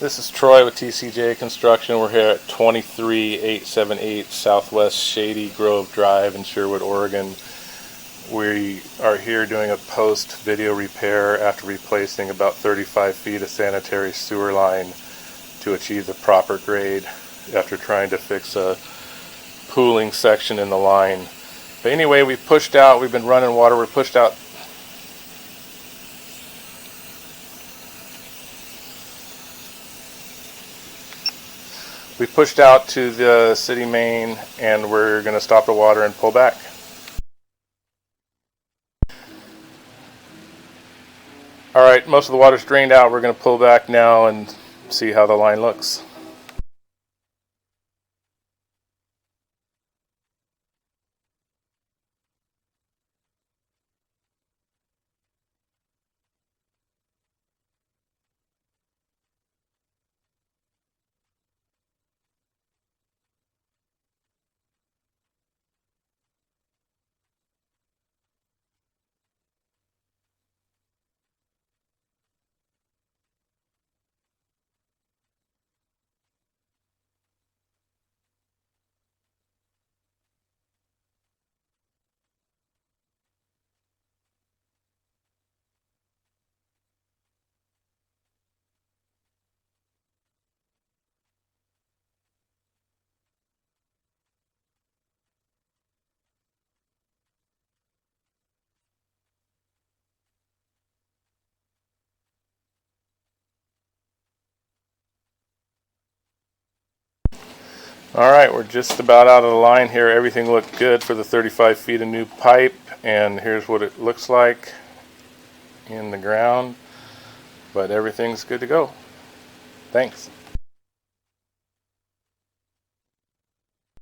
This is Troy with TCJ Construction. We're here at 23878 Southwest Shady Grove Drive in Sherwood, Oregon. We are here doing a post-video repair after replacing about 35 feet of sanitary sewer line to achieve the proper grade after trying to fix a pooling section in the line. But anyway, we've been running water, we pushed out to the city main, and we're going to stop the water and pull back. Alright, most of the water's drained out. We're going to pull back now and see how the line looks. Alright, we're just about out of the line here. Everything looked good for the 35 feet of new pipe, and here's what it looks like in the ground, but everything's good to go. Thanks.